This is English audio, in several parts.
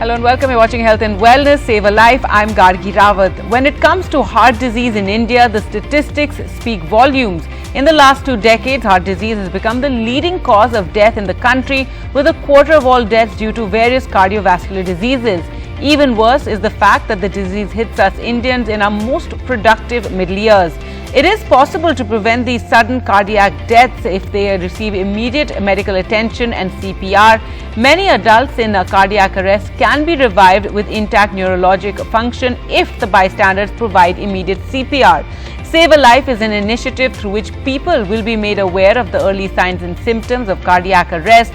Hello and welcome. You're watching Health and Wellness, Save a Life. I'm Gargi Rawat. When it comes to heart disease in India, the statistics speak volumes. In the last 2 decades, heart disease has become the leading cause of death in the country, with a quarter of all deaths due to various cardiovascular diseases. Even worse is the fact that the disease hits us Indians in our most productive middle years. It is possible to prevent these sudden cardiac deaths if they receive immediate medical attention and CPR. Many adults in cardiac arrest can be revived with intact neurologic function if the bystanders provide immediate CPR. Save a Life is an initiative through which people will be made aware of the early signs and symptoms of cardiac arrest,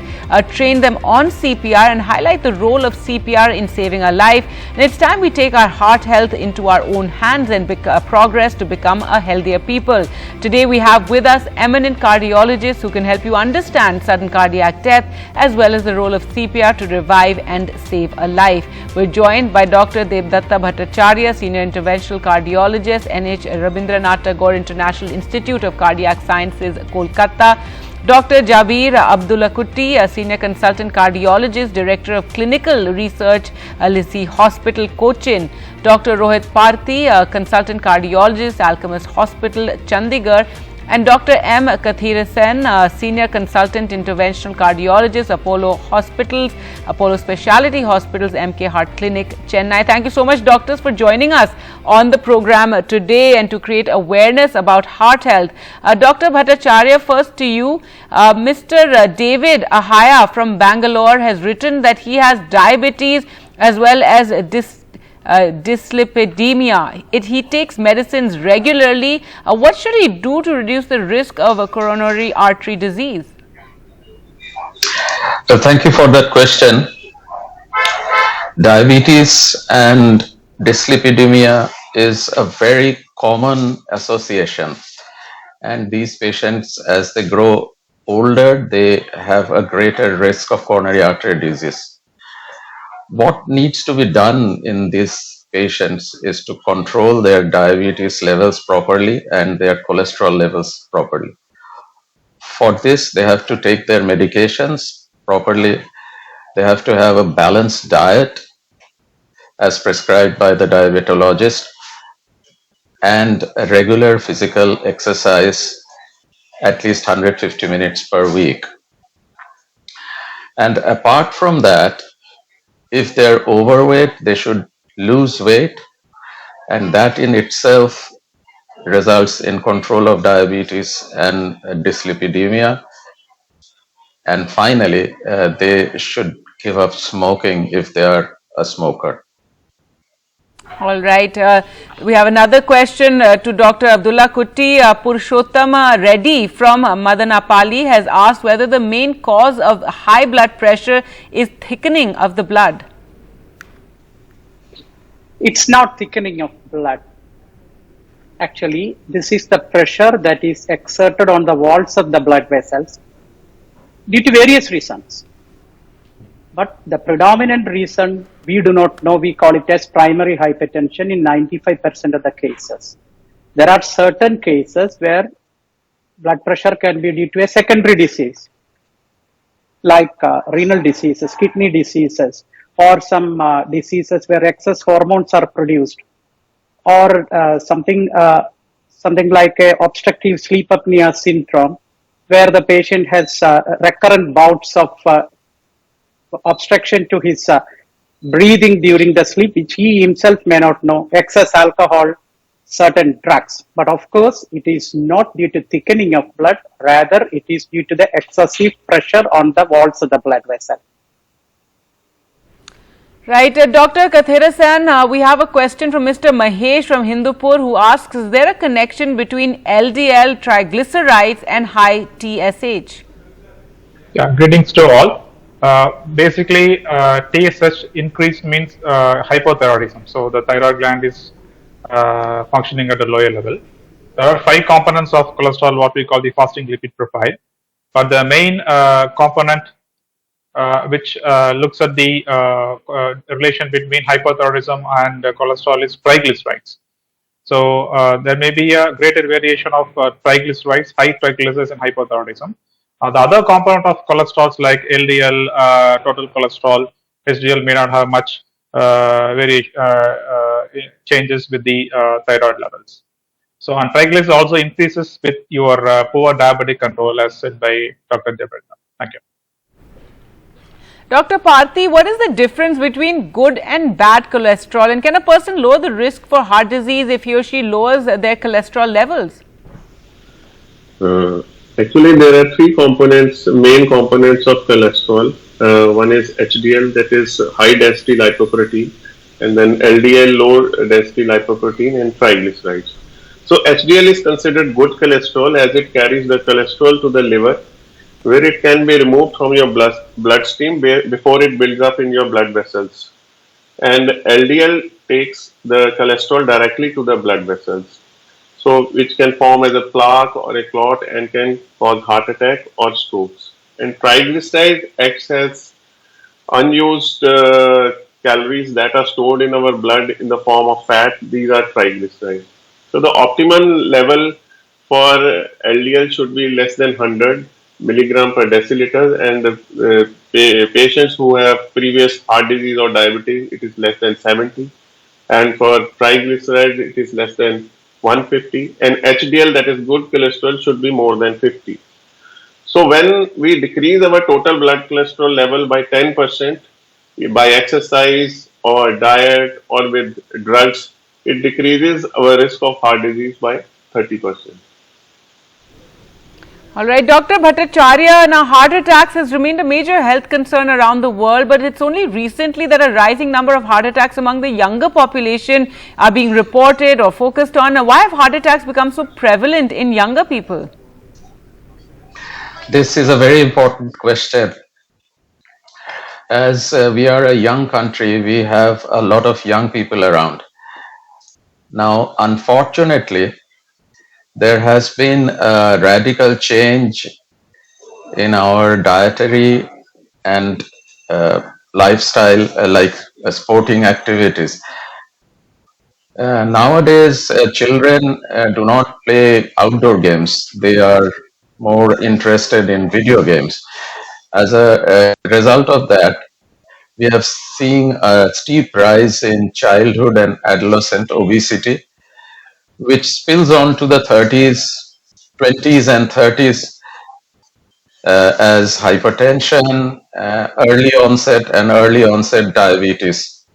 train them on CPR and highlight the role of CPR in saving a life. And it's time we take our heart health into our own hands and progress to become a healthier people. Today we have with us eminent cardiologists who can help you understand sudden cardiac death as well as the role of CPR to revive and save a life. We're joined by Dr. Devdatta Bhattacharya, Senior Interventional Cardiologist, NH Rabindranath Tagore International Institute of Cardiac Sciences, Kolkata. Dr. Jabir Abdullakutti, a Senior Consultant Cardiologist, Director of Clinical Research, Lissi Hospital, Cochin. Dr. Rohit Parthi, a Consultant Cardiologist, Alchemist Hospital, Chandigarh. And Dr. M. Kathirasen, Senior Consultant Interventional Cardiologist, Apollo Hospitals, Apollo Speciality Hospitals, MK Heart Clinic, Chennai. Thank you so much, doctors, for joining us on the program today and to create awareness about heart health. Dr. Bhattacharya, first to you. Mr. David Ahaya from Bangalore has written that he has diabetes as well as dyslipidemia. He takes medicines regularly. What should he do to reduce the risk of a coronary artery disease? So thank you for that question. Diabetes and dyslipidemia is a very common association, and these patients, as they grow older, they have a greater risk of coronary artery disease. What needs to be done in these patients is to control their diabetes levels properly and their cholesterol levels properly. For this, they have to take their medications properly. They have to have a balanced diet as prescribed by the diabetologist and a regular physical exercise, at least 150 minutes per week. And apart from that, if they're overweight, they should lose weight, and that in itself results in control of diabetes and dyslipidemia. And finally, they should give up smoking if they are a smoker. All right. We have another question to Dr. Abdullakutti. Purushottam Reddy from Madanapalli has asked whether the main cause of high blood pressure is thickening of the blood. It's not thickening of blood. Actually, this is the pressure that is exerted on the walls of the blood vessels due to various reasons. But the predominant reason we do not know, we call it as primary hypertension in 95% of the cases. There are certain cases where blood pressure can be due to a secondary disease, like renal diseases, kidney diseases, or some diseases where excess hormones are produced, or something like a obstructive sleep apnea syndrome, where the patient has recurrent bouts of obstruction to his breathing during the sleep, which he himself may not know, excess alcohol, certain drugs. But of course, it is not due to thickening of blood, rather it is due to the excessive pressure on the walls of the blood vessel. Right. Dr. Kathirasan, we have a question from Mr. Mahesh from Hindupur who asks, is there a connection between LDL, triglycerides and high TSH? Yeah, greetings to all. Basically, TSH increase means hypothyroidism. So the thyroid gland is functioning at a lower level. There are 5 components of cholesterol, what we call the fasting lipid profile. But the main component which looks at the relation between hypothyroidism and cholesterol is triglycerides. So there may be a greater variation of triglycerides, high triglycerides and hypothyroidism. The other component of cholesterols like LDL, total cholesterol, HDL may not have much changes with the thyroid levels. So, and triglycerides also increases with your poor diabetic control, as said by Dr. Jabrata. Thank you. Dr. Parthi, what is the difference between good and bad cholesterol, and can a person lower the risk for heart disease if he or she lowers their cholesterol levels? Actually, there are three components, main components of cholesterol. One is HDL, that is high density lipoprotein, and then LDL, low density lipoprotein, and triglycerides. So HDL is considered good cholesterol as it carries the cholesterol to the liver, where it can be removed from your bloodstream before it builds up in your blood vessels. And LDL takes the cholesterol directly to the blood vessels, so which can form as a plaque or a clot and can cause heart attack or strokes. And triglyceride acts as unused calories that are stored in our blood in the form of fat. These are triglycerides. So the optimal level for LDL should be less than 100 milligram per deciliter, and patients who have previous heart disease or diabetes, it is less than 70, and for triglyceride it is less than 150, and HDL, that is good cholesterol, should be more than 50. So when we decrease our total blood cholesterol level by 10% by exercise or diet or with drugs, it decreases our risk of heart disease by 30%. All right, Dr. Bhattacharya, now heart attacks has remained a major health concern around the world, but it's only recently that a rising number of heart attacks among the younger population are being reported or focused on. Now, why have heart attacks become so prevalent in younger people? This is a very important question. As we are a young country, we have a lot of young people around. Now, unfortunately, there has been a radical change in our dietary and lifestyle, like sporting activities. Nowadays, children do not play outdoor games. They are more interested in video games. As a result of that, we have seen a steep rise in childhood and adolescent obesity, which spills on to the 30s, 20s and 30s as hypertension, early onset diabetes,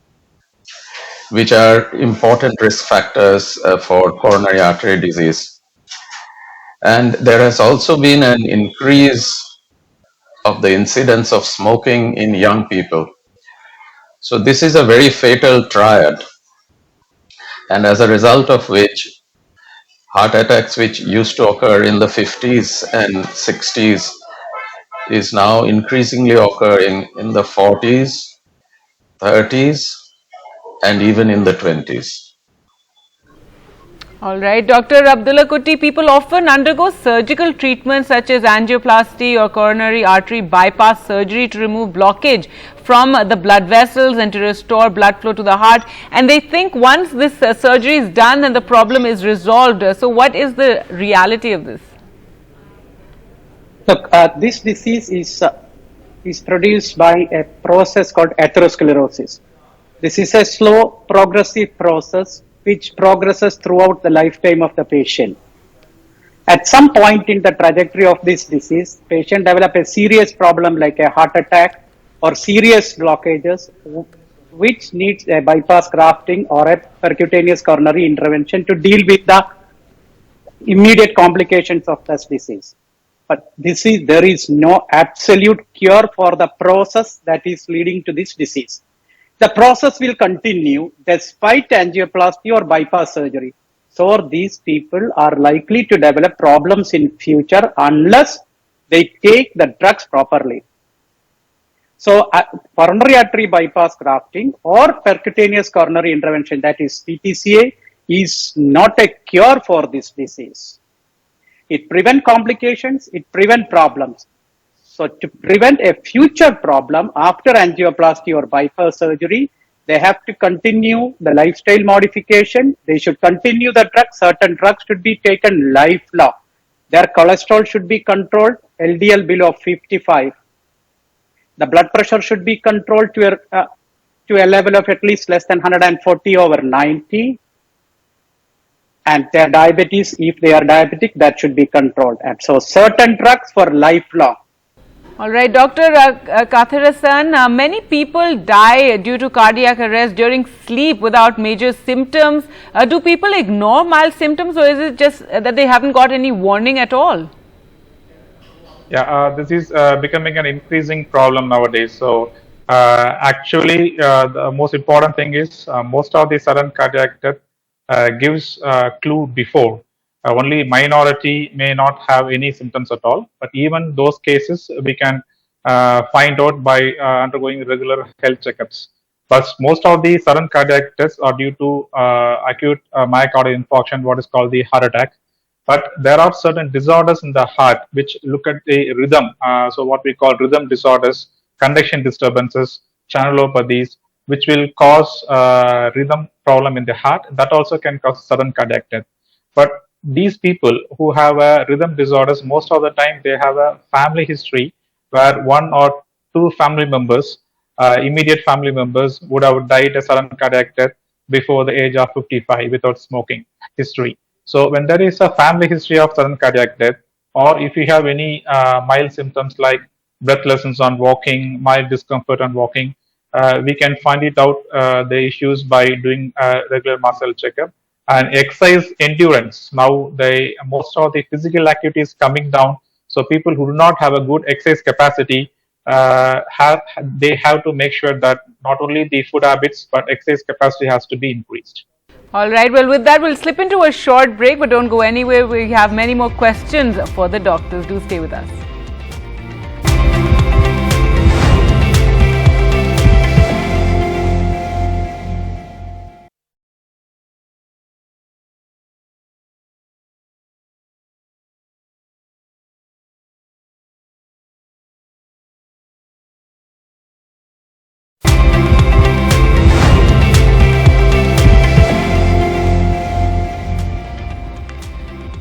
which are important risk factors for coronary artery disease. And there has also been an increase of the incidence of smoking in young people. So this is a very fatal triad, and as a result of which heart attacks, which used to occur in the 50s and 60s, is now increasingly occurring in the 40s, 30s, and even in the 20s. All right, Dr. Abdullah Kutty, people often undergo surgical treatments such as angioplasty or coronary artery bypass surgery to remove blockage from the blood vessels and to restore blood flow to the heart, and they think once this surgery is done then the problem is resolved. So what is the reality of this? Look, this disease is produced by a process called atherosclerosis. This is a slow progressive process which progresses throughout the lifetime of the patient. At some point in the trajectory of this disease, patient develop a serious problem like a heart attack or serious blockages, which needs a bypass grafting or a percutaneous coronary intervention to deal with the immediate complications of this disease. But there is no absolute cure for the process that is leading to this disease. The process will continue despite angioplasty or bypass surgery. So these people are likely to develop problems in future unless they take the drugs properly. So coronary artery bypass grafting or percutaneous coronary intervention, that is PTCA, is not a cure for this disease. It prevents complications, it prevents problems. So to prevent a future problem after angioplasty or bypass surgery, they have to continue the lifestyle modification. They should continue the drugs. Certain drugs should be taken lifelong. Their cholesterol should be controlled, LDL below 55. The blood pressure should be controlled to a level of at least less than 140/90. And their diabetes, if they are diabetic, that should be controlled. And so certain drugs for lifelong. All right, Dr. Kathirasan, many people die due to cardiac arrest during sleep without major symptoms. Do people ignore mild symptoms, or is it just that they haven't got any warning at all? Yeah, this is becoming an increasing problem nowadays. So actually, the most important thing is most of the sudden cardiac death gives clue before. Only minority may not have any symptoms at all, but even those cases we can find out by undergoing regular health checkups. But most of the sudden cardiac deaths are due to acute myocardial infarction, what is called the heart attack. But there are certain disorders in the heart which look at the rhythm. So what we call rhythm disorders, conduction disturbances, channelopathies, which will cause rhythm problem in the heart. That also can cause sudden cardiac death. But these people who have rhythm disorders, most of the time they have a family history where one or two family members, immediate family members, would have died a sudden cardiac death before the age of 55 without smoking history. So when there is a family history of sudden cardiac death, or if you have any mild symptoms like breathlessness on walking, mild discomfort on walking, we can find it out the issues by doing regular muscle checkup. And exercise endurance. Now, most of the physical activity is coming down. So people who do not have a good exercise capacity they have to make sure that not only the food habits but exercise capacity has to be increased. All right. Well, with that, we'll slip into a short break, but don't go anywhere. We have many more questions for the doctors. Do stay with us.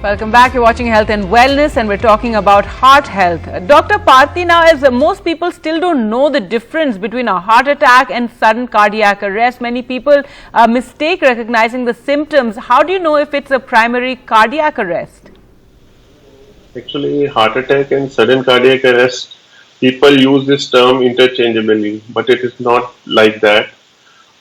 Welcome back. You're watching Health and Wellness, and we're talking about heart health. Dr. Parthi, now, as most people still don't know the difference between a heart attack and sudden cardiac arrest, many people mistake recognizing the symptoms. How do you know if it's a primary cardiac arrest? Actually, heart attack and sudden cardiac arrest, people use this term interchangeably, but it is not like that.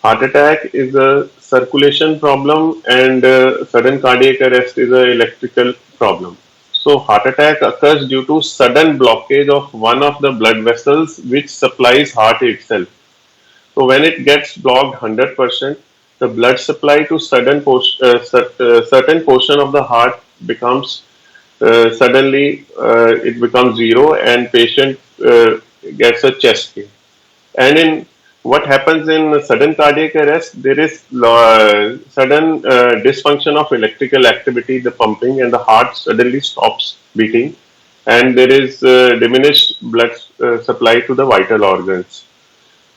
Heart attack is a circulation problem and sudden cardiac arrest is an electrical problem. So heart attack occurs due to sudden blockage of one of the blood vessels which supplies heart itself. So when it gets blocked 100%, the blood supply to certain portion of the heart becomes suddenly it becomes zero and patient gets a chest pain. And in what happens in sudden cardiac arrest, there is sudden dysfunction of electrical activity, the pumping, and the heart suddenly stops beating, and there is diminished blood supply to the vital organs.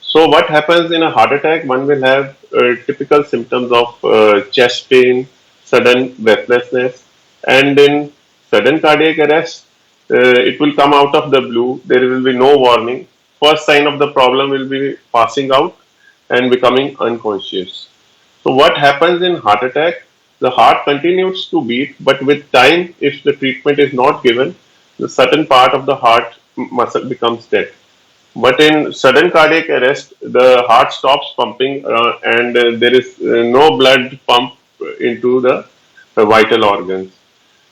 So what happens in a heart attack? One will have typical symptoms of chest pain, sudden breathlessness, and in sudden cardiac arrest, it will come out of the blue. There will be no warning. First sign of the problem will be passing out and becoming unconscious. So what happens in heart attack? The heart continues to beat, but with time, if the treatment is not given, the certain part of the heart muscle becomes dead. But in sudden cardiac arrest, the heart stops pumping and there is no blood pump into the vital organs.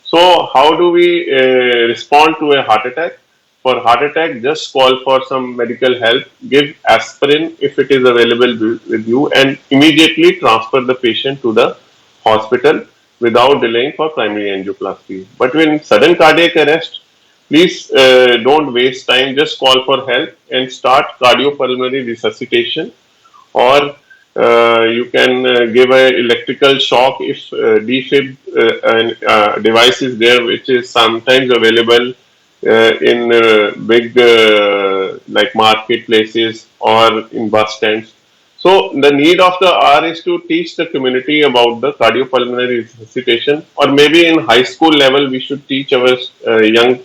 So how do we respond to a heart attack? For heart attack, just call for some medical help, give aspirin if it is available with you, and immediately transfer the patient to the hospital without delaying for primary angioplasty. But when sudden cardiac arrest, please don't waste time, just call for help and start cardiopulmonary resuscitation, or you can give an electrical shock if defib device is there, which is sometimes available in big like marketplaces or in bus stands. So the need of the hour is to teach the community about the cardiopulmonary resuscitation, or maybe in high school level we should teach our young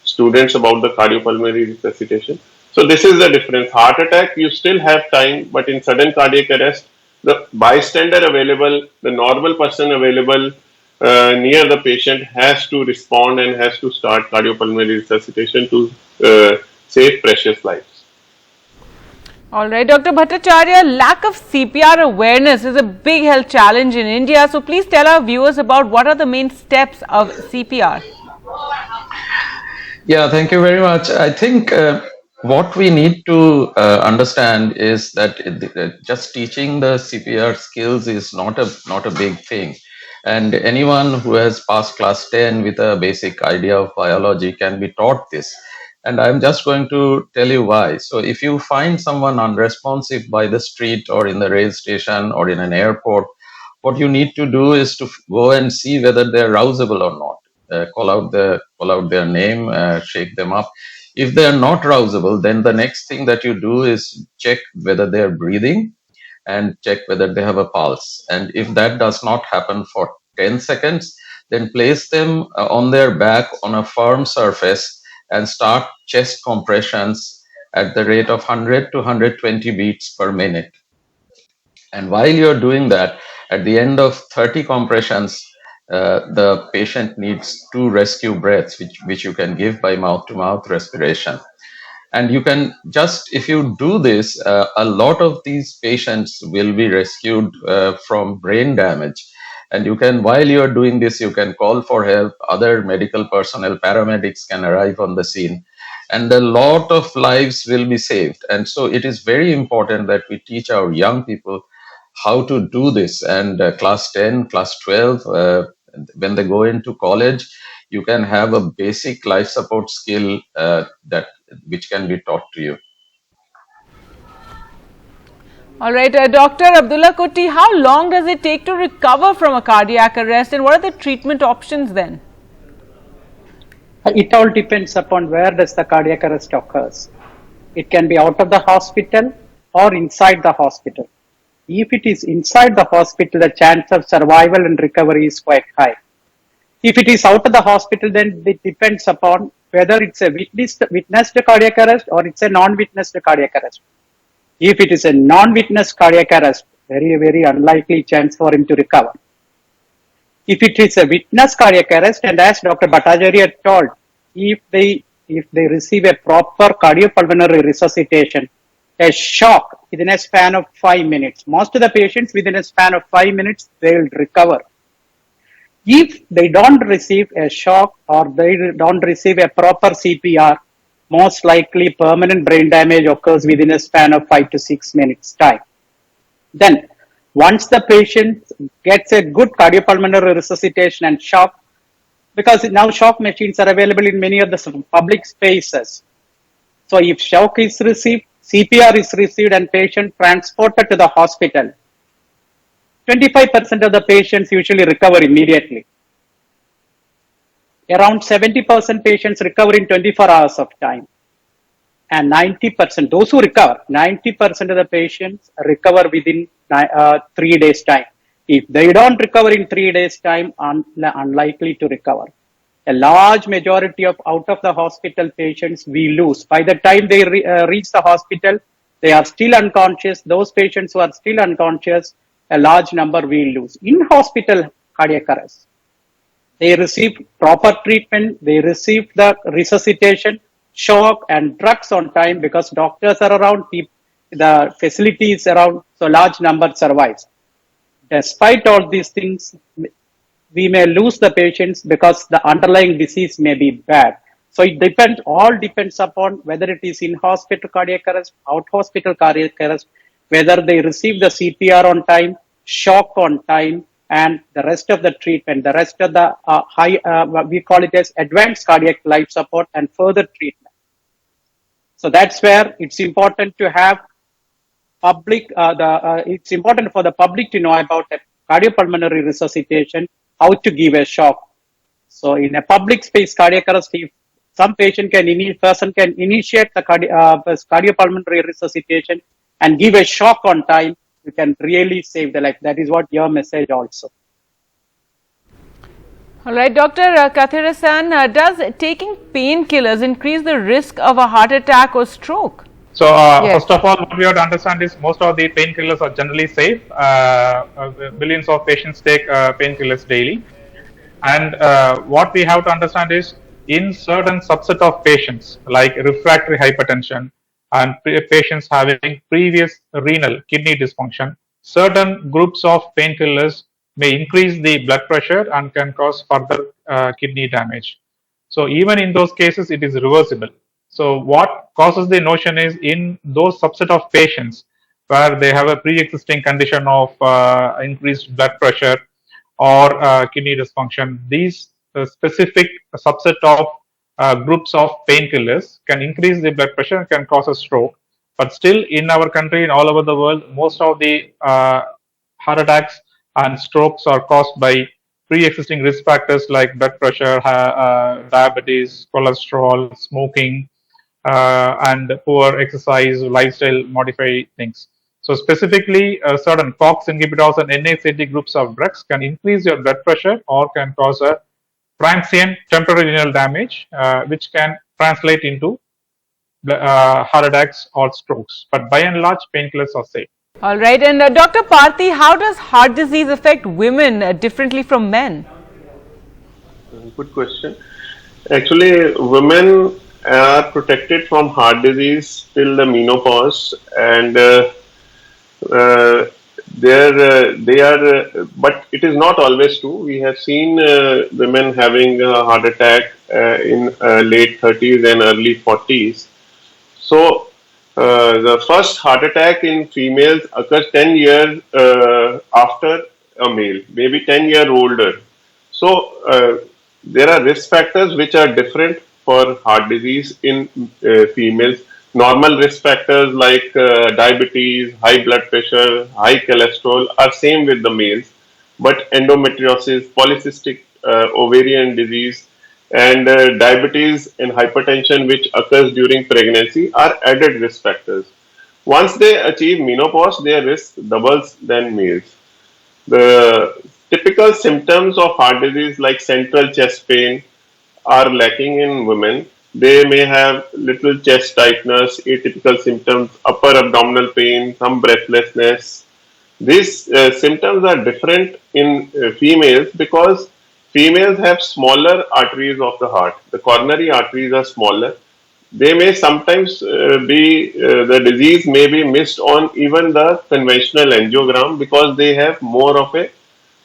students about the cardiopulmonary resuscitation. So this is the difference. Heart attack, you still have time, but in sudden cardiac arrest, the bystander available, the normal person available near the patient has to respond and has to start cardiopulmonary resuscitation to save precious lives. All right, Dr. Bhattacharya, lack of CPR awareness is a big health challenge in India. So please tell our viewers about what are the main steps of CPR. Yeah, thank you very much. I think what we need to understand is that just teaching the CPR skills is not a big thing. And anyone who has passed class 10 with a basic idea of biology can be taught this. And I'm just going to tell you why. So if you find someone unresponsive by the street or in the rail station or in an airport, what you need to do is to go and see whether they're rousable or not. Call out their name, shake them up. If they are not rousable, then the next thing that you do is check whether they are breathing and check whether they have a pulse. And if that does not happen for 10 seconds, then place them on their back on a firm surface and start chest compressions at the rate of 100 to 120 beats per minute. And while you're doing that, at the end of 30 compressions, the patient needs 2 rescue breaths, which you can give by mouth-to-mouth respiration. And you can just, if you do this, a lot of these patients will be rescued from brain damage. And you can, while you are doing this, you can call for help. Other medical personnel, paramedics can arrive on the scene. And a lot of lives will be saved. And so it is very important that we teach our young people how to do this. And class 10, class 12, when they go into college, you can have a basic life support skill which can be taught to you. All right, Dr. Abdullah Kutty, how long does it take to recover from a cardiac arrest and what are the treatment options then? It all depends upon where does the cardiac arrest occurs. It can be out of the hospital or inside the hospital. If it is inside the hospital, the chance of survival and recovery is quite high. If it is out of the hospital, then it depends upon whether it's a witnessed cardiac arrest or it's a non-witnessed cardiac arrest. If it is a non-witnessed cardiac arrest, very, very unlikely chance for him to recover. If it is a witnessed cardiac arrest, and as Dr. Bhattacharya told, if they receive a proper cardiopulmonary resuscitation, a shock within a span of 5 minutes, most of the patients within a span of 5 minutes, they will recover. If they don't receive a shock or they don't receive a proper CPR, most likely permanent brain damage occurs within a span of 5 to 6 minutes time. Then, once the patient gets a good cardiopulmonary resuscitation and shock, because now shock machines are available in many of the public spaces. So if shock is received, CPR is received and patient transported to the hospital, 25% of the patients usually recover immediately. Around 70% patients recover in 24 hours of time. And 90%, those who recover, 90% of the patients recover within 3 days' time. If they don't recover in 3 days' time, unlikely to recover. A large majority of out of the hospital patients we lose. By the time they reach the hospital, they are still unconscious. Those patients who are still unconscious, a large number we lose. In hospital cardiac arrest, they receive proper treatment, they receive the resuscitation, shock and drugs on time because doctors are around, the facilities around, so large number survives. Despite all these things, we may lose the patients because the underlying disease may be bad. So it all depends upon whether it is in hospital cardiac arrest, out hospital cardiac arrest, whether they receive the CPR on time, shock on time, and the rest of the treatment, the rest of the we call it as advanced cardiac life support and further treatment. So that's where it's important to have it's important for the public to know about a cardiopulmonary resuscitation, how to give a shock. So in a public space cardiac arrest, if some person can initiate the cardiopulmonary resuscitation and give a shock on time, you can really save the life. That is what your message also. All right, Dr. Kathirasan, does taking painkillers increase the risk of a heart attack or stroke? So, Yes. first of all, what we have to understand is most of the painkillers are generally safe. Billions of patients take painkillers daily. And what we have to understand is in certain subset of patients like refractory hypertension and patients having previous renal kidney dysfunction, certain groups of painkillers may increase the blood pressure and can cause further kidney damage. So even in those cases, it is reversible. So what causes the notion is in those subset of patients where they have a pre-existing condition of increased blood pressure or kidney dysfunction, these specific subset of groups of painkillers can increase the blood pressure and can cause a stroke. But still, in our country and all over the world, most of the heart attacks and strokes are caused by pre-existing risk factors like blood pressure, diabetes, cholesterol, smoking, and poor exercise, lifestyle modify things. So specifically, certain COX inhibitors and NSAID groups of drugs can increase your blood pressure or can cause a transient temporary renal damage, which can translate into heart attacks or strokes. But by and large, painkillers are safe. All right, and Dr. Parthi, how does heart disease affect women differently from men? Good question. Actually, women are protected from heart disease till the menopause, and but it is not always true. We have seen women having a heart attack in late 30s and early 40s. So the first heart attack in females occurs 10 years after a male, maybe 10 years older. So there are risk factors which are different for heart disease in females. Normal risk factors like diabetes, high blood pressure, high cholesterol are same with the males, but endometriosis, polycystic ovarian disease, and diabetes and hypertension which occurs during pregnancy are added risk factors. Once they achieve menopause, their risk doubles than males. The typical symptoms of heart disease like central chest pain are lacking in women. They may have little chest tightness, atypical symptoms, upper abdominal pain, some breathlessness. These symptoms are different in females because females have smaller arteries of the heart. The coronary arteries are smaller. They may sometimes the disease may be missed on even the conventional angiogram because they have more of a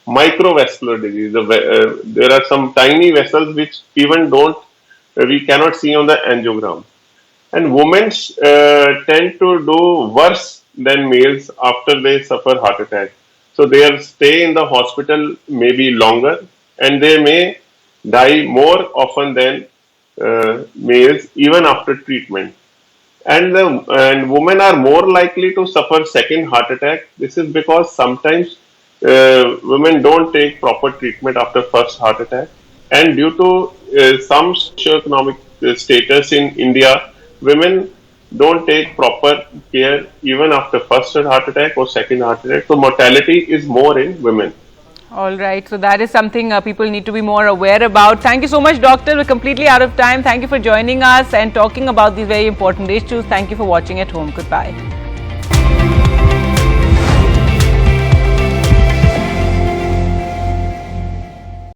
microvascular disease. There are some tiny vessels which even we cannot see on the angiogram. And women tend to do worse than males after they suffer heart attack. So their stay in the hospital may be longer and they may die more often than males even after treatment. And women are more likely to suffer second heart attack. This is because sometimes women don't take proper treatment after first heart attack. And due to some socioeconomic status in India, women don't take proper care even after first heart attack or second heart attack. So mortality is more in women. All right, so that is something people need to be more aware about. Thank you so much, Doctor. We're completely out of time. Thank you for joining us and talking about these very important issues. Thank you for watching at home. Goodbye.